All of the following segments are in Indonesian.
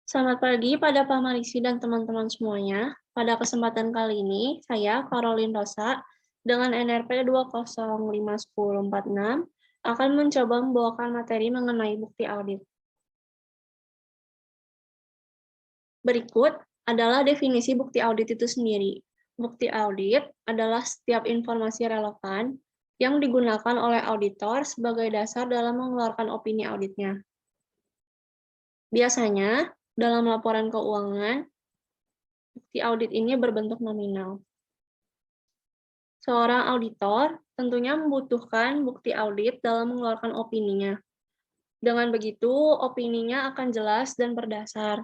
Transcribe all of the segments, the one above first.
Selamat pagi pada Pak Marisi dan teman-teman semuanya. Pada kesempatan kali ini, saya, Caroline Rosa, dengan NRP 2051046, akan mencoba membawakan materi mengenai bukti audit. Berikut adalah definisi bukti audit itu sendiri. Bukti audit adalah setiap informasi relevan yang digunakan oleh auditor sebagai dasar dalam mengeluarkan opini auditnya. Biasanya, dalam laporan keuangan, bukti audit ini berbentuk nominal. Seorang auditor tentunya membutuhkan bukti audit dalam mengeluarkan opininya. Dengan begitu, opininya akan jelas dan berdasar.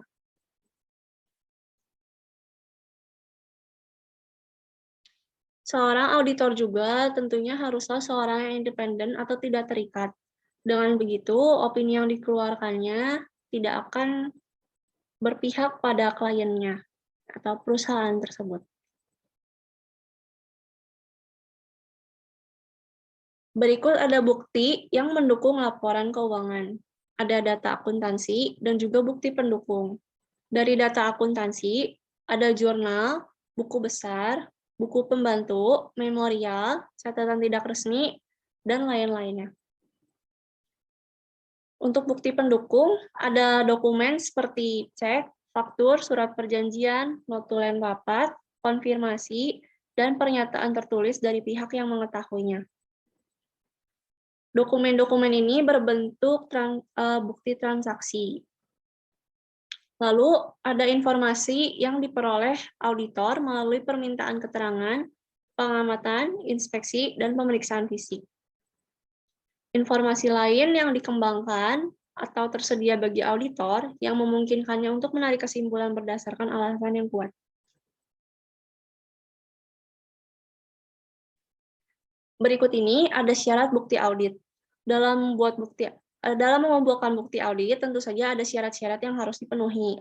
Seorang auditor juga tentunya haruslah seorang yang independen atau tidak terikat. Dengan begitu, opini yang dikeluarkannya tidak akan berpihak pada kliennya atau perusahaan tersebut. Berikut ada bukti yang mendukung laporan keuangan. Ada data akuntansi dan juga bukti pendukung. Dari data akuntansi, ada jurnal, buku besar, buku pembantu, memorial, catatan tidak resmi, dan lain-lainnya. Untuk bukti pendukung, ada dokumen seperti cek, faktur, surat perjanjian, notulen rapat, konfirmasi, dan pernyataan tertulis dari pihak yang mengetahuinya. Dokumen-dokumen ini berbentuk bukti transaksi. Lalu ada informasi yang diperoleh auditor melalui permintaan keterangan, pengamatan, inspeksi, dan pemeriksaan fisik. Informasi lain yang dikembangkan atau tersedia bagi auditor yang memungkinkannya untuk menarik kesimpulan berdasarkan alasan yang kuat. Berikut ini ada syarat bukti audit. Dalam mengumpulkan bukti audit, tentu saja ada syarat-syarat yang harus dipenuhi.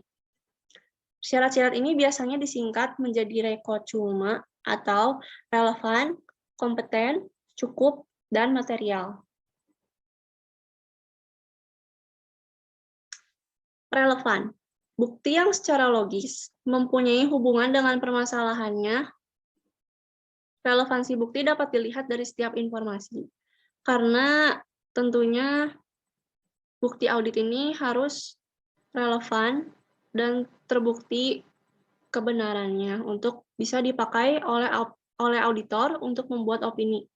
Syarat-syarat ini biasanya disingkat menjadi reko cuma atau relevan, kompeten, cukup, dan material. Relevan. Bukti yang secara logis mempunyai hubungan dengan permasalahannya. Relevansi bukti dapat dilihat dari setiap informasi. Karena tentunya bukti audit ini harus relevan dan terbukti kebenarannya untuk bisa dipakai oleh auditor untuk membuat opini.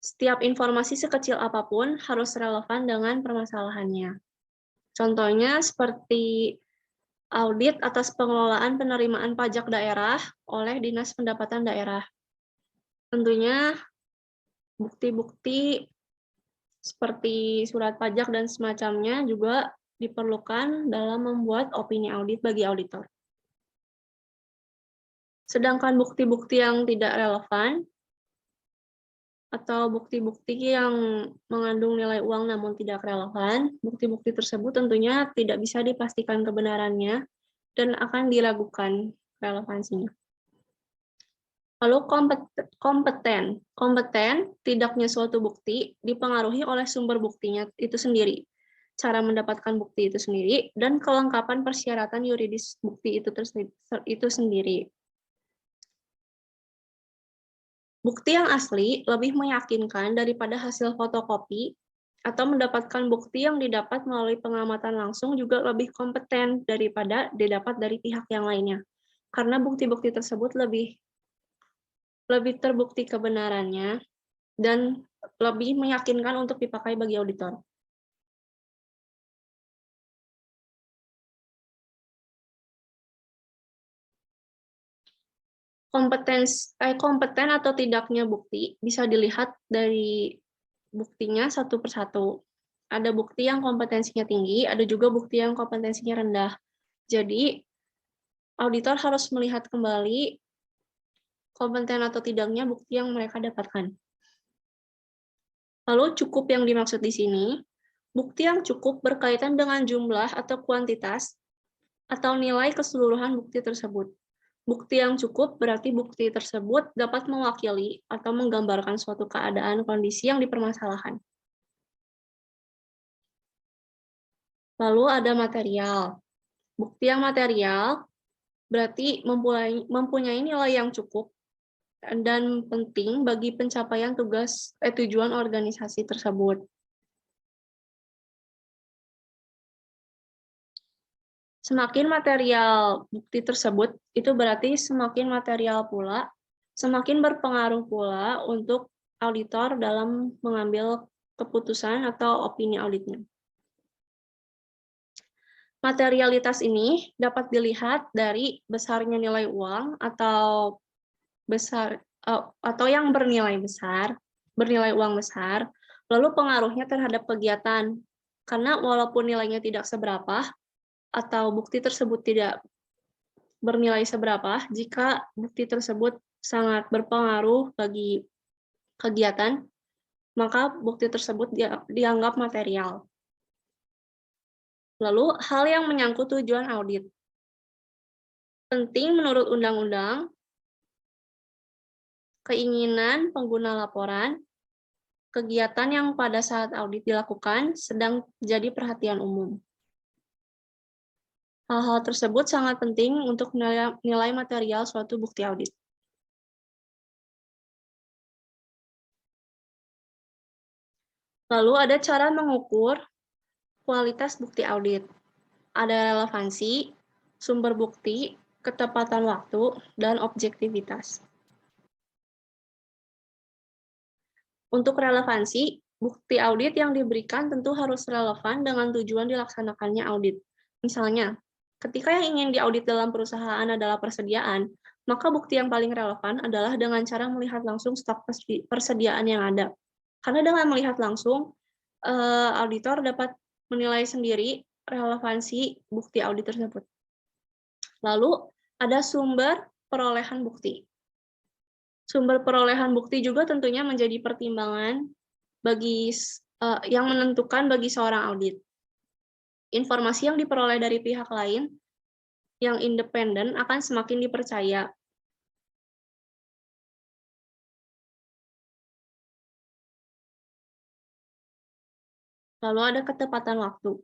Setiap informasi sekecil apapun harus relevan dengan permasalahannya. Contohnya seperti audit atas pengelolaan penerimaan pajak daerah oleh Dinas Pendapatan Daerah. Tentunya bukti-bukti seperti surat pajak dan semacamnya juga diperlukan dalam membuat opini audit bagi auditor. Sedangkan bukti-bukti yang tidak relevan atau bukti-bukti yang mengandung nilai uang namun tidak relevan, bukti-bukti tersebut tentunya tidak bisa dipastikan kebenarannya dan akan diragukan relevansinya. Lalu kompeten. Kompeten, tidaknya suatu bukti dipengaruhi oleh sumber buktinya itu sendiri, cara mendapatkan bukti itu sendiri, dan kelengkapan persyaratan yuridis bukti itu sendiri. Bukti yang asli lebih meyakinkan daripada hasil fotokopi, atau mendapatkan bukti yang didapat melalui pengamatan langsung juga lebih kompeten daripada didapat dari pihak yang lainnya. Karena bukti-bukti tersebut lebih terbukti kebenarannya dan lebih meyakinkan untuk dipakai bagi auditor. Kompeten atau tidaknya bukti bisa dilihat dari buktinya satu persatu. Ada bukti yang kompetensinya tinggi, ada juga bukti yang kompetensinya rendah. Jadi, auditor harus melihat kembali kompeten atau tidaknya bukti yang mereka dapatkan. Lalu cukup yang dimaksud di sini, bukti yang cukup berkaitan dengan jumlah atau kuantitas atau nilai keseluruhan bukti tersebut. Bukti yang cukup berarti bukti tersebut dapat mewakili atau menggambarkan suatu keadaan kondisi yang dipermasalahkan. Lalu ada material. Bukti yang material berarti mempunyai nilai yang cukup dan penting bagi pencapaian tujuan organisasi tersebut. Semakin material bukti tersebut, itu berarti semakin material pula, semakin berpengaruh pula untuk auditor dalam mengambil keputusan atau opini auditnya. Materialitas ini dapat dilihat dari besarnya nilai uang atau yang bernilai uang besar, lalu pengaruhnya terhadap kegiatan. Karena walaupun nilainya tidak seberapa atau bukti tersebut tidak bernilai seberapa, jika bukti tersebut sangat berpengaruh bagi kegiatan, maka bukti tersebut dianggap material. Lalu, hal yang menyangkut tujuan audit. Penting menurut undang-undang, keinginan pengguna laporan, kegiatan yang pada saat audit dilakukan sedang jadi perhatian umum. Hal-hal tersebut sangat penting untuk nilai material suatu bukti audit. Lalu ada cara mengukur kualitas bukti audit. Ada relevansi, sumber bukti, ketepatan waktu, dan objektivitas. Untuk relevansi, bukti audit yang diberikan tentu harus relevan dengan tujuan dilaksanakannya audit. Misalnya, ketika yang ingin diaudit dalam perusahaan adalah persediaan, maka bukti yang paling relevan adalah dengan cara melihat langsung stok persediaan yang ada. Karena dengan melihat langsung, auditor dapat menilai sendiri relevansi bukti audit tersebut. Lalu, ada sumber perolehan bukti. Sumber perolehan bukti juga tentunya menjadi pertimbangan yang menentukan bagi seorang audit. Informasi yang diperoleh dari pihak lain yang independen akan semakin dipercaya. Lalu ada ketepatan waktu.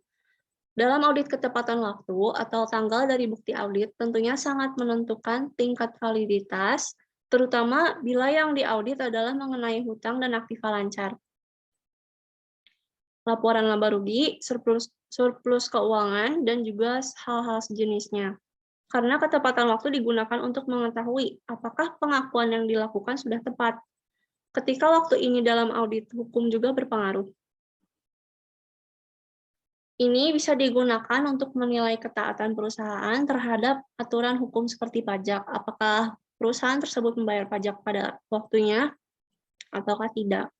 Dalam audit ketepatan waktu atau tanggal dari bukti audit tentunya sangat menentukan tingkat validitas, terutama bila yang diaudit adalah mengenai hutang dan aktiva lancar. Laporan laba rugi, surplus keuangan, dan juga hal-hal sejenisnya. Karena ketepatan waktu digunakan untuk mengetahui apakah pengakuan yang dilakukan sudah tepat. Ketika waktu ini dalam audit hukum juga berpengaruh. Ini bisa digunakan untuk menilai ketaatan perusahaan terhadap aturan hukum seperti pajak. Apakah perusahaan tersebut membayar pajak pada waktunya ataukah tidak.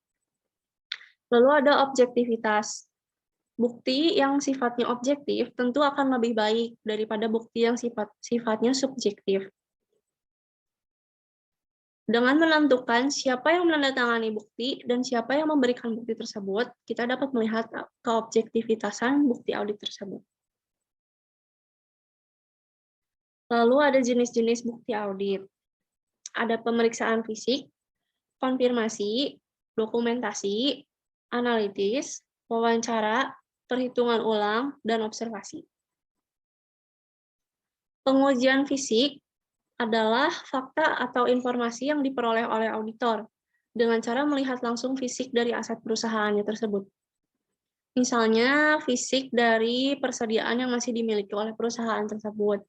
Lalu ada objektivitas. Bukti yang sifatnya objektif tentu akan lebih baik daripada bukti yang sifatnya subjektif. Dengan menentukan siapa yang menandatangani bukti dan siapa yang memberikan bukti tersebut, kita dapat melihat keobjektivitasan bukti audit tersebut. Lalu ada jenis-jenis bukti audit. Ada pemeriksaan fisik, konfirmasi, dokumentasi, analitis, wawancara, perhitungan ulang, dan observasi. Pengujian fisik adalah fakta atau informasi yang diperoleh oleh auditor dengan cara melihat langsung fisik dari aset perusahaannya tersebut. Misalnya, fisik dari persediaan yang masih dimiliki oleh perusahaan tersebut.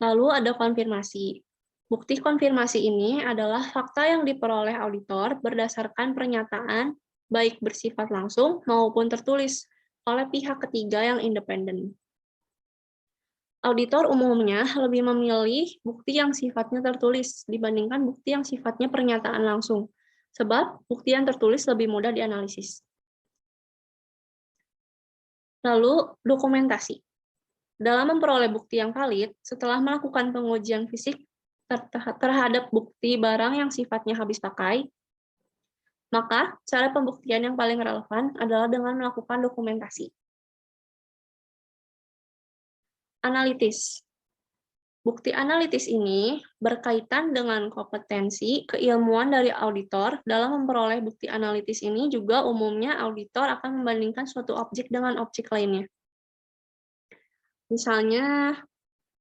Lalu ada konfirmasi. Bukti konfirmasi ini adalah fakta yang diperoleh auditor berdasarkan pernyataan baik bersifat langsung maupun tertulis oleh pihak ketiga yang independen. Auditor umumnya lebih memilih bukti yang sifatnya tertulis dibandingkan bukti yang sifatnya pernyataan langsung, sebab bukti yang tertulis lebih mudah dianalisis. Lalu, dokumentasi. Dalam memperoleh bukti yang valid, setelah melakukan pengujian fisik terhadap bukti barang yang sifatnya habis pakai, maka cara pembuktian yang paling relevan adalah dengan melakukan dokumentasi. Analitis. Bukti analitis ini berkaitan dengan kompetensi keilmuan dari auditor. Dalam memperoleh bukti analitis ini juga umumnya auditor akan membandingkan suatu objek dengan objek lainnya. Misalnya,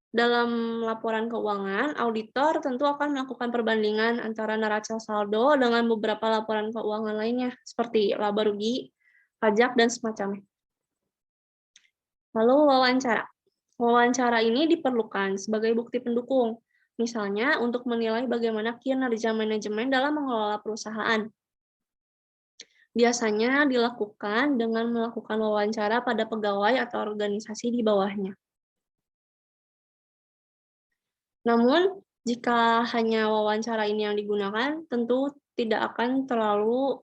dalam laporan keuangan, auditor tentu akan melakukan perbandingan antara neraca saldo dengan beberapa laporan keuangan lainnya, seperti laba rugi, pajak, dan semacamnya. Lalu wawancara. Wawancara ini diperlukan sebagai bukti pendukung, misalnya untuk menilai bagaimana kinerja manajemen dalam mengelola perusahaan. Biasanya dilakukan dengan melakukan wawancara pada pegawai atau organisasi di bawahnya. Namun, jika hanya wawancara ini yang digunakan, tentu tidak akan terlalu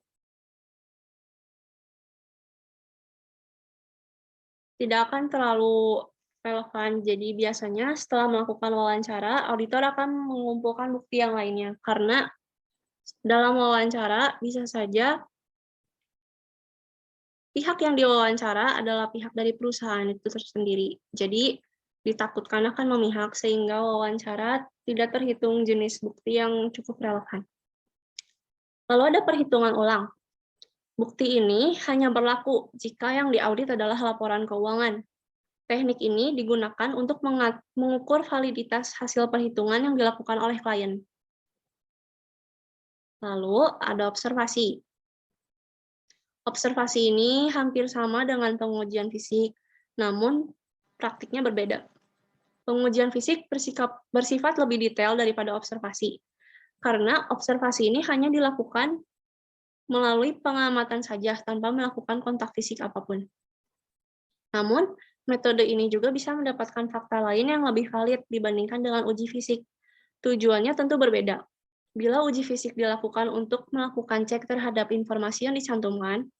relevan. Jadi biasanya setelah melakukan wawancara, auditor akan mengumpulkan bukti yang lainnya. Karena dalam wawancara bisa saja pihak yang diwawancara adalah pihak dari perusahaan itu tersendiri. Jadi ditakutkan akan memihak sehingga wawancara tidak terhitung jenis bukti yang cukup relevan. Lalu ada perhitungan ulang. Bukti ini hanya berlaku jika yang diaudit adalah laporan keuangan. Teknik ini digunakan untuk mengukur validitas hasil perhitungan yang dilakukan oleh klien. Lalu ada observasi. Observasi ini hampir sama dengan pengujian fisik, namun praktiknya berbeda. Pengujian fisik bersifat lebih detail daripada observasi, karena observasi ini hanya dilakukan melalui pengamatan saja tanpa melakukan kontak fisik apapun. Namun, metode ini juga bisa mendapatkan fakta lain yang lebih valid dibandingkan dengan uji fisik. Tujuannya tentu berbeda. Bila uji fisik dilakukan untuk melakukan cek terhadap informasi yang dicantumkan,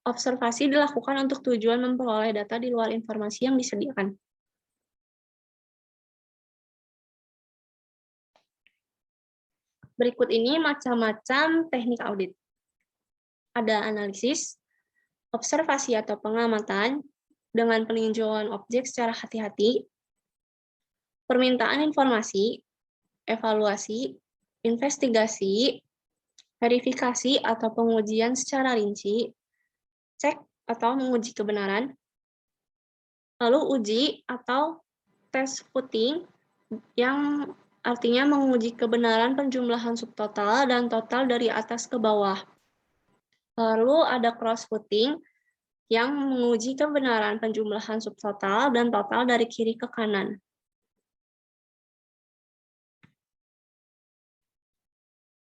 observasi dilakukan untuk tujuan memperoleh data di luar informasi yang disediakan. Berikut ini macam-macam teknik audit. Ada analisis, observasi atau pengamatan dengan peninjauan objek secara hati-hati, permintaan informasi, evaluasi, investigasi, verifikasi atau pengujian secara rinci, cek atau menguji kebenaran, lalu uji atau tes footing yang artinya menguji kebenaran penjumlahan subtotal dan total dari atas ke bawah. Lalu ada cross-footing yang menguji kebenaran penjumlahan subtotal dan total dari kiri ke kanan.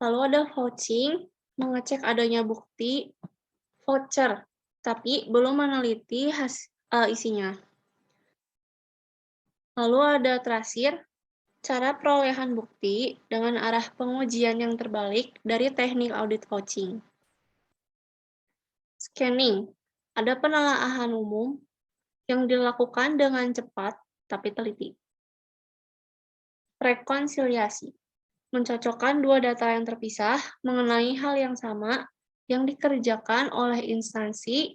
Lalu ada vouching, mengecek adanya bukti voucher, tapi belum meneliti isinya. Lalu ada terakhir, cara perolehan bukti dengan arah pengujian yang terbalik dari teknik audit vouching. Scanning, ada penelaahan umum yang dilakukan dengan cepat tapi teliti. Rekonsiliasi, mencocokkan dua data yang terpisah mengenai hal yang sama yang dikerjakan oleh instansi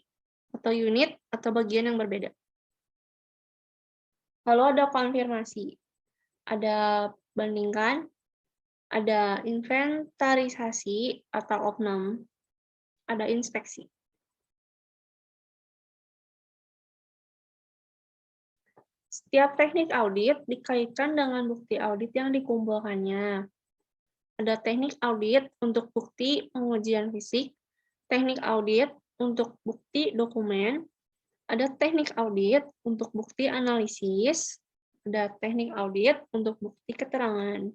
atau unit atau bagian yang berbeda. Lalu ada konfirmasi, ada bandingkan, ada inventarisasi atau opnam, ada inspeksi. Setiap teknik audit dikaitkan dengan bukti audit yang dikumpulkannya. Ada teknik audit untuk bukti pengujian fisik, teknik audit untuk bukti dokumen, ada teknik audit untuk bukti analisis, ada teknik audit untuk bukti keterangan.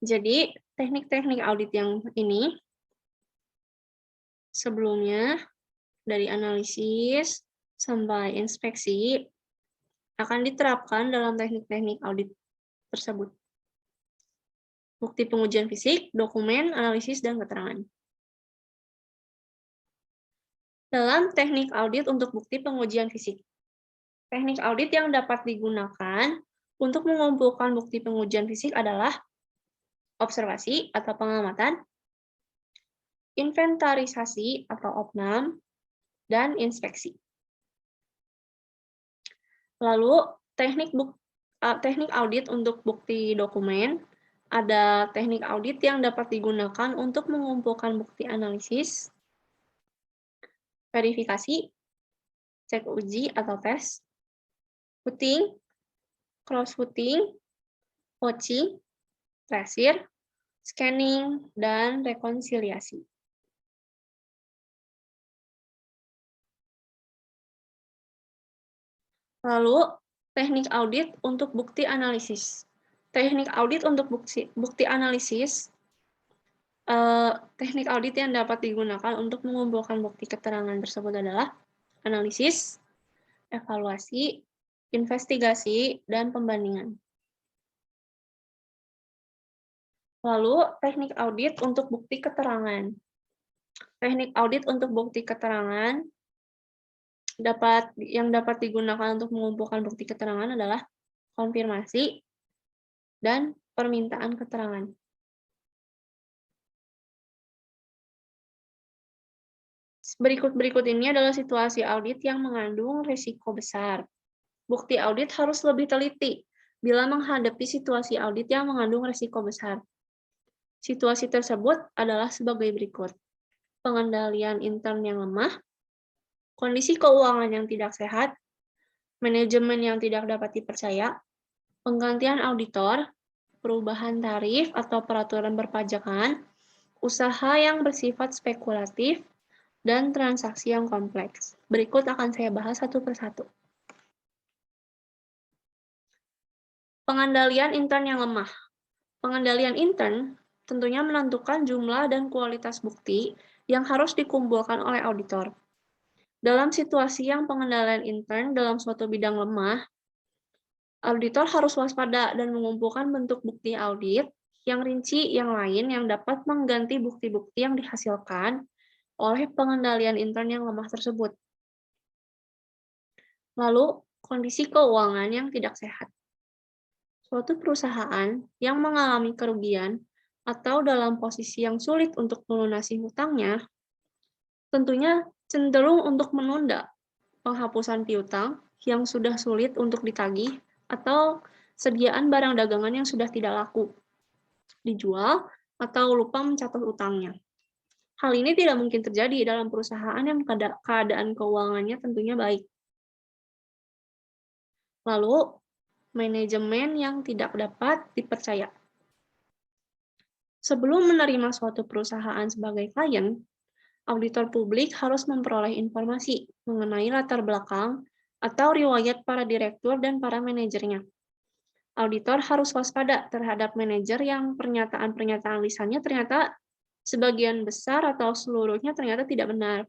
Jadi, teknik-teknik audit yang ini sebelumnya dari analisis sampai inspeksi akan diterapkan dalam teknik-teknik audit tersebut. Bukti pengujian fisik, dokumen, analisis, dan keterangan. Dalam teknik audit untuk bukti pengujian fisik. Teknik audit yang dapat digunakan untuk mengumpulkan bukti pengujian fisik adalah observasi atau pengamatan, inventarisasi atau opnam, dan inspeksi. Lalu, teknik teknik audit untuk bukti dokumen, ada teknik audit yang dapat digunakan untuk mengumpulkan bukti analisis, verifikasi, cek uji atau tes, footing, cross-footing, poaching, tracing, scanning, dan rekonsiliasi. Lalu, teknik audit untuk bukti analisis. Teknik audit untuk bukti analisis, teknik audit yang dapat digunakan untuk mengumpulkan bukti keterangan tersebut adalah analisis, evaluasi, investigasi, dan pembandingan. Lalu, teknik audit untuk bukti keterangan. Teknik audit untuk bukti keterangan yang dapat digunakan untuk mengumpulkan bukti keterangan adalah konfirmasi dan permintaan keterangan. Berikut ini adalah situasi audit yang mengandung risiko besar. Bukti audit harus lebih teliti bila menghadapi situasi audit yang mengandung risiko besar. Situasi tersebut adalah sebagai berikut. Pengendalian intern yang lemah, kondisi keuangan yang tidak sehat, manajemen yang tidak dapat dipercaya, penggantian auditor, perubahan tarif atau peraturan perpajakan, usaha yang bersifat spekulatif, dan transaksi yang kompleks. Berikut akan saya bahas satu persatu. Pengendalian intern yang lemah. Pengendalian intern tentunya menentukan jumlah dan kualitas bukti yang harus dikumpulkan oleh auditor. Dalam situasi yang pengendalian intern dalam suatu bidang lemah, auditor harus waspada dan mengumpulkan bentuk bukti audit yang rinci yang lain yang dapat mengganti bukti-bukti yang dihasilkan oleh pengendalian intern yang lemah tersebut. Lalu, kondisi keuangan yang tidak sehat. Suatu perusahaan yang mengalami kerugian atau dalam posisi yang sulit untuk melunasi hutangnya, tentunya cenderung untuk menunda penghapusan piutang yang sudah sulit untuk ditagih atau sediaan barang dagangan yang sudah tidak laku, dijual, atau lupa mencatat utangnya. Hal ini tidak mungkin terjadi dalam perusahaan yang keadaan keuangannya tentunya baik. Lalu, manajemen yang tidak dapat dipercaya. Sebelum menerima suatu perusahaan sebagai klien, auditor publik harus memperoleh informasi mengenai latar belakang atau riwayat para direktur dan para manajernya. Auditor harus waspada terhadap manajer yang pernyataan-pernyataan lisannya ternyata sebagian besar atau seluruhnya ternyata tidak benar.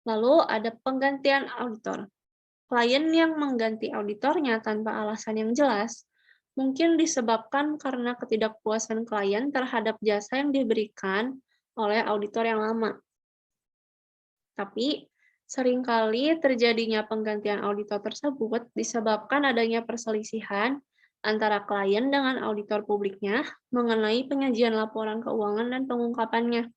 Lalu ada penggantian auditor. Klien yang mengganti auditornya tanpa alasan yang jelas mungkin disebabkan karena ketidakpuasan klien terhadap jasa yang diberikan oleh auditor yang lama. Tapi, seringkali terjadinya penggantian auditor tersebut disebabkan adanya perselisihan antara klien dengan auditor publiknya mengenai penyajian laporan keuangan dan pengungkapannya.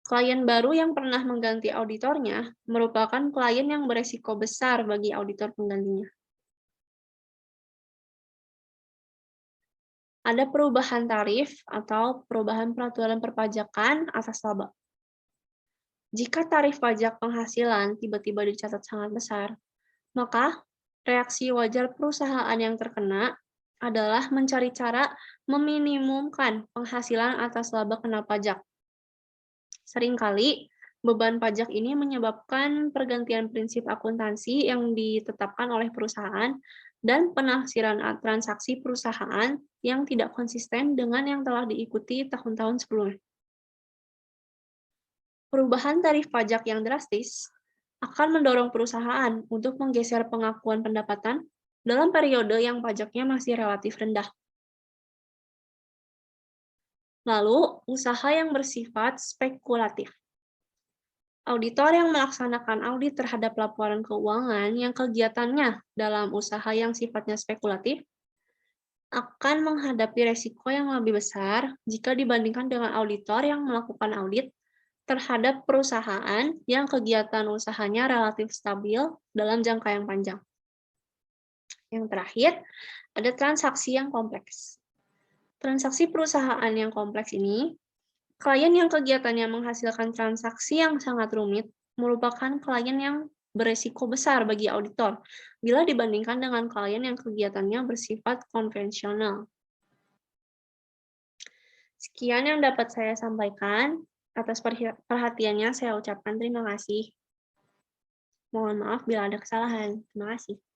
Klien baru yang pernah mengganti auditornya merupakan klien yang beresiko besar bagi auditor penggantinya. Ada perubahan tarif atau perubahan peraturan perpajakan atas laba. Jika tarif pajak penghasilan tiba-tiba dicatat sangat besar, maka reaksi wajar perusahaan yang terkena adalah mencari cara meminimumkan penghasilan atas laba kena pajak. Seringkali, beban pajak ini menyebabkan pergantian prinsip akuntansi yang ditetapkan oleh perusahaan dan penafsiran transaksi perusahaan yang tidak konsisten dengan yang telah diikuti tahun-tahun sebelumnya. Perubahan tarif pajak yang drastis akan mendorong perusahaan untuk menggeser pengakuan pendapatan dalam periode yang pajaknya masih relatif rendah. Lalu, usaha yang bersifat spekulatif. Auditor yang melaksanakan audit terhadap laporan keuangan yang kegiatannya dalam usaha yang sifatnya spekulatif akan menghadapi resiko yang lebih besar jika dibandingkan dengan auditor yang melakukan audit terhadap perusahaan yang kegiatan usahanya relatif stabil dalam jangka yang panjang. Yang terakhir, ada transaksi yang kompleks. Transaksi perusahaan yang kompleks ini, klien yang kegiatannya menghasilkan transaksi yang sangat rumit merupakan klien yang beresiko besar bagi auditor bila dibandingkan dengan klien yang kegiatannya bersifat konvensional. Sekian yang dapat saya sampaikan. Atas perhatiannya saya ucapkan terima kasih. Mohon maaf bila ada kesalahan. Terima kasih.